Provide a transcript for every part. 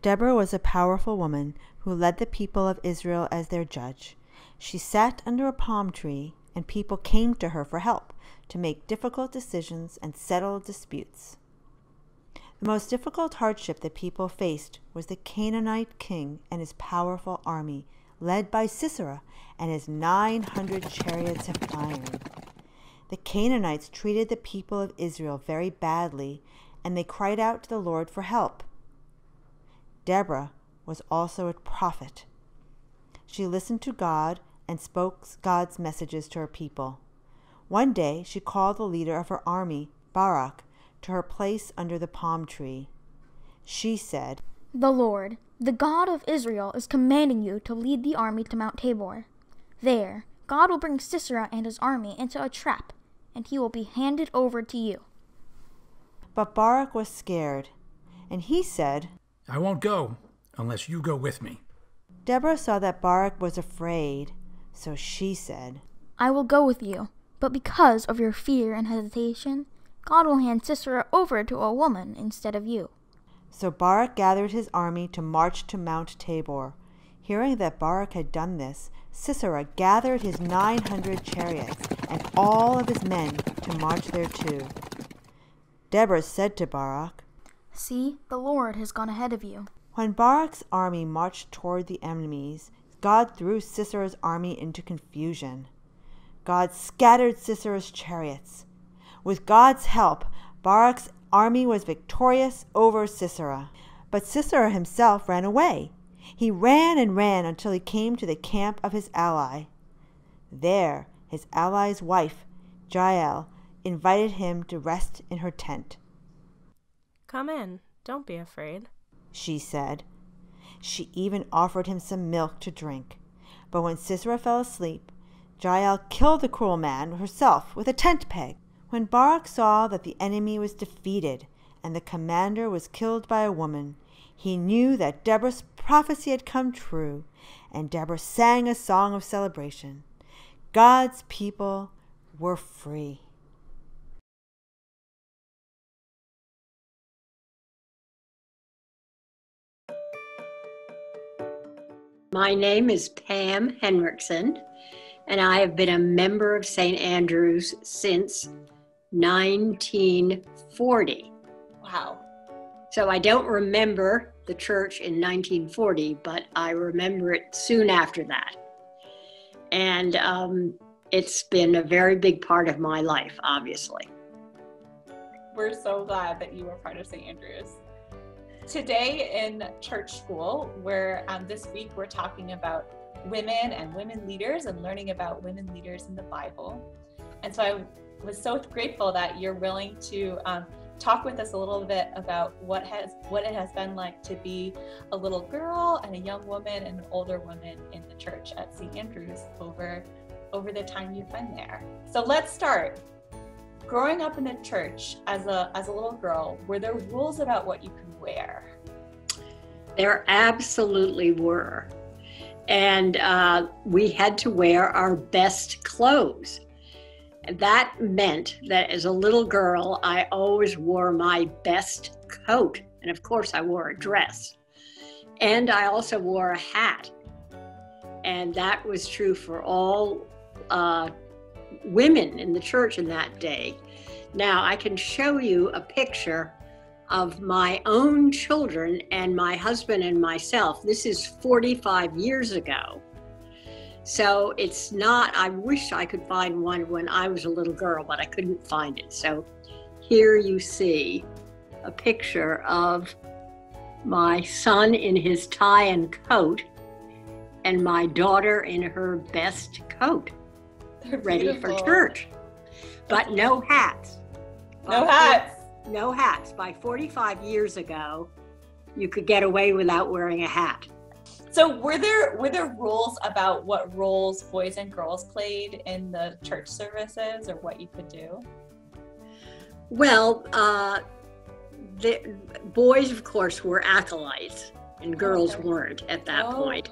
Deborah was a powerful woman who led the people of Israel as their judge. She sat under a palm tree, and people came to her for help to make difficult decisions and settle disputes. The most difficult hardship the people faced was the Canaanite king and his powerful army, led by Sisera and his 900 chariots of iron. The Canaanites treated the people of Israel very badly, and they cried out to the Lord for help. Deborah was also a prophet. She listened to God and spoke God's messages to her people. One day she called the leader of her army, Barak, to her place under the palm tree. She said, "The Lord, the God of Israel, is commanding you to lead the army to Mount Tabor. There, God will bring Sisera and his army into a trap, and he will be handed over to you." But Barak was scared, and he said, "I won't go unless you go with me." Deborah saw that Barak was afraid, so she said, "I will go with you, but because of your fear and hesitation, God will hand Sisera over to a woman instead of you." So Barak gathered his army to march to Mount Tabor. Hearing that Barak had done this, Sisera gathered his 900 chariots and all of his men to march there too. Deborah said to Barak, "See, the Lord has gone ahead of you." When Barak's army marched toward the enemies, God threw Sisera's army into confusion. God scattered Sisera's chariots. With God's help, Barak's army was victorious over Sisera. But Sisera himself ran away. He ran and ran until he came to the camp of his ally. There, his ally's wife, Jael, invited him to rest in her tent. "Come in. Don't be afraid," she said. She even offered him some milk to drink. But when Sisera fell asleep, Jael killed the cruel man herself with a tent peg. When Barak saw that the enemy was defeated and the commander was killed by a woman, he knew that Deborah's prophecy had come true, and Deborah sang a song of celebration. God's people were free. My name is Pam Henriksen, and I have been a member of St. Andrew's since 1940. Wow. So I don't remember the church in 1940, but I remember it soon after that. And it's been a very big part of my life, obviously. We're so glad that you were part of St. Andrew's. Today in church school, this week we're talking about women and women leaders and learning about women leaders in the Bible. And so I was so grateful that you're willing to talk with us a little bit about what it has been like to be a little girl and a young woman and an older woman in the church at St. Andrew's over the time you've been there. So let's start. Growing up in the church as a little girl, were there rules about what you could wear? There absolutely were. And we had to wear our best clothes. That meant that as a little girl, I always wore my best coat. And of course, I wore a dress. And I also wore a hat. And that was true for all women in the church in that day. Now, I can show you a picture of my own children and my husband and myself. This is 45 years ago. So it's not, I wish I could find one when I was a little girl, but I couldn't find it. So here you see a picture of my son in his tie and coat and my daughter in her best coat, ready for church. But no hats. No hats. No hats. By 45 years ago, you could get away without wearing a hat. So were there rules about what roles boys and girls played in the church services or what you could do? Well, the boys, of course, were acolytes and girls weren't at that point.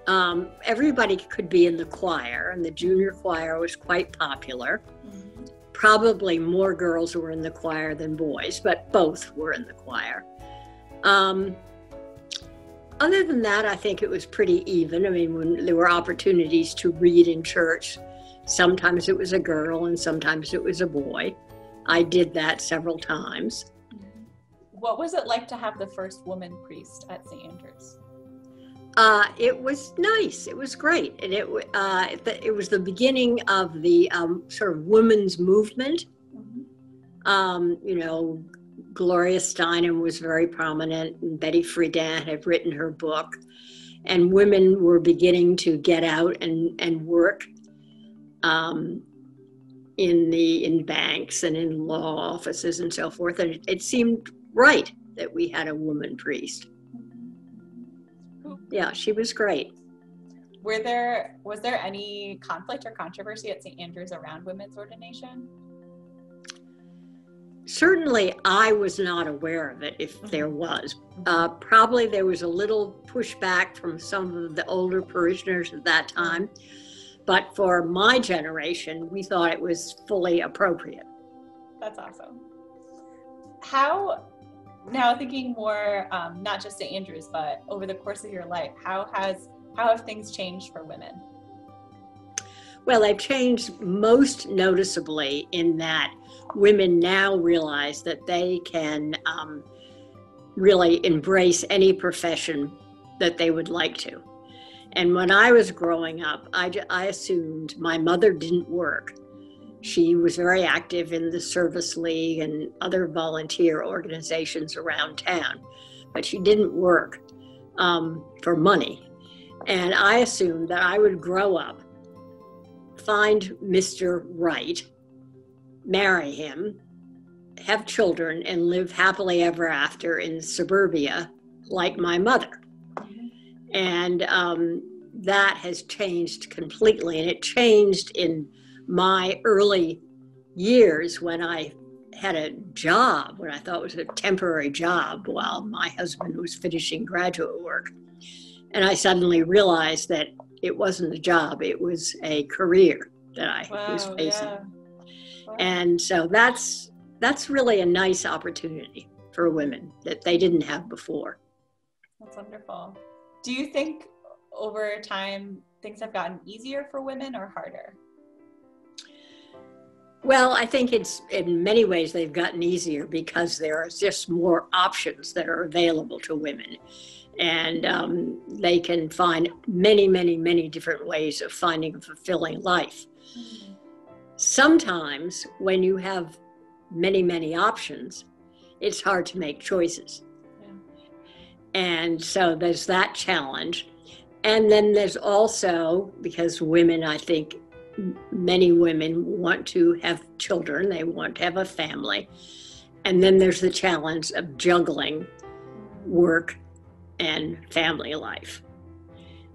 Everybody could be in the choir, and the junior choir was quite popular. Mm-hmm. Probably more girls were in the choir than boys, but both were in the choir. Other than that, I think it was pretty even. I mean, when there were opportunities to read in church, sometimes it was a girl and sometimes it was a boy. I did that several times. What was it like to have the first woman priest at St. Andrews? It was nice. It was great. And it was the beginning of the sort of women's movement. You know, Gloria Steinem was very prominent, and Betty Friedan had written her book, and women were beginning to get out and work in banks and in law offices and so forth. And it seemed right that we had a woman priest. Yeah, she was great. Was there any conflict or controversy at St. Andrews around women's ordination? Certainly, I was not aware of it, if there was. Probably there was a little pushback from some of the older parishioners at that time, but for my generation, we thought it was fully appropriate. That's awesome. Now thinking more, not just St. Andrews, but over the course of your life, how have things changed for women? Well, they've changed most noticeably in that women now realize that they can really embrace any profession that they would like to. And when I was growing up, I assumed my mother didn't work. She was very active in the Service League and other volunteer organizations around town, but she didn't work for money. And I assumed that I would grow up, find Mr. Right, marry him, have children, and live happily ever after in suburbia like my mother. And that has changed completely. And it changed in my early years when I had a job, what I thought was a temporary job while my husband was finishing graduate work. And I suddenly realized that it wasn't a job, it was a career that I was facing. Yeah. Wow. And so that's really a nice opportunity for women that they didn't have before. That's wonderful. Do you think over time things have gotten easier for women or harder? Well, I think it's in many ways they've gotten easier because there are just more options that are available to women. And they can find many, many, many different ways of finding a fulfilling life. Mm-hmm. Sometimes when you have many, many options, it's hard to make choices. Yeah. And so there's that challenge. And then there's also, because women, I think, many women want to have children, they want to have a family. And then there's the challenge of juggling work and family life.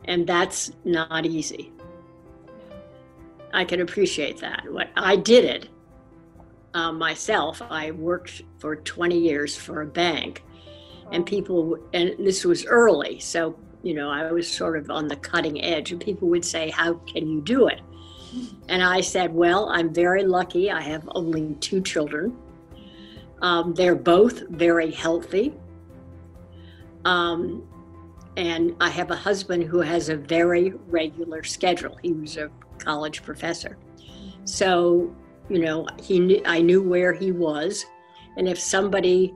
And that's not easy. I can appreciate that. I did it myself. I worked for 20 years for a bank, and this was early, so I was sort of on the cutting edge, and people would say, "How can you do it?" And I said, "Well, I'm very lucky. I have only 2 children. They're both very healthy. And I have a husband who has a very regular schedule. He was a college professor. So, I knew where he was. And if somebody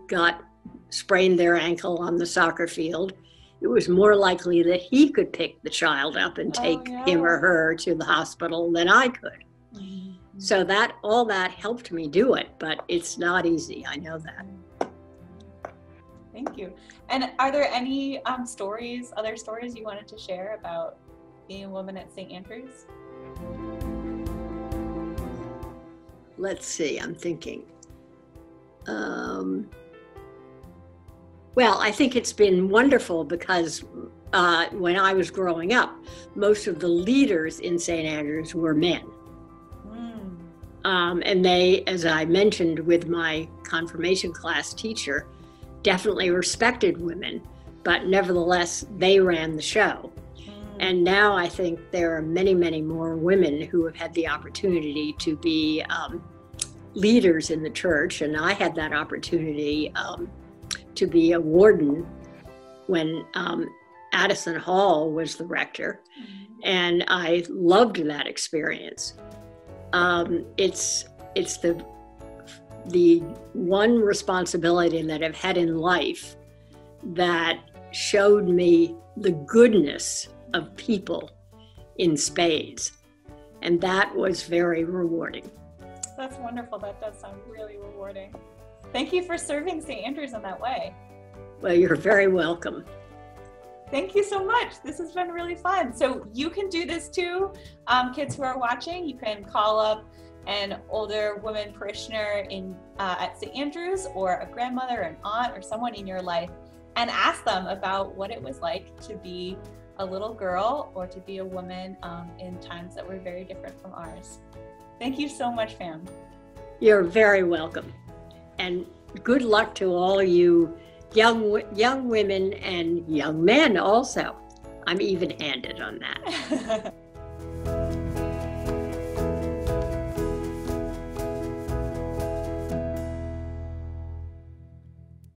sprained their ankle on the soccer field, it was more likely that he could pick the child up and take him or her to the hospital than I could. Mm-hmm. So all that helped me do it, but it's not easy. I know that. Thank you. And are there any other stories you wanted to share about being a woman at St. Andrews? Let's see, I'm thinking. Well, I think it's been wonderful because when I was growing up, most of the leaders in St. Andrews were men. And they, as I mentioned with my confirmation class teacher, definitely respected women, but nevertheless, they ran the show. And now I think there are many, many more women who have had the opportunity to be leaders in the church. And I had that opportunity to be a warden when Addison Hall was the rector, and I loved that experience. It's the one responsibility that I've had in life that showed me the goodness of people in spades, and that was very rewarding. That's wonderful. That does sound really rewarding. Thank you for serving St. Andrews in that way. Well, you're very welcome. Thank you so much. This has been really fun. So you can do this too. Kids who are watching, you can call up an older woman parishioner at St. Andrews, or a grandmother, an aunt, or someone in your life, and ask them about what it was like to be a little girl or to be a woman in times that were very different from ours. Thank you so much, Pam. You're very welcome. And good luck to all of you young women and young men also. I'm even-handed on that.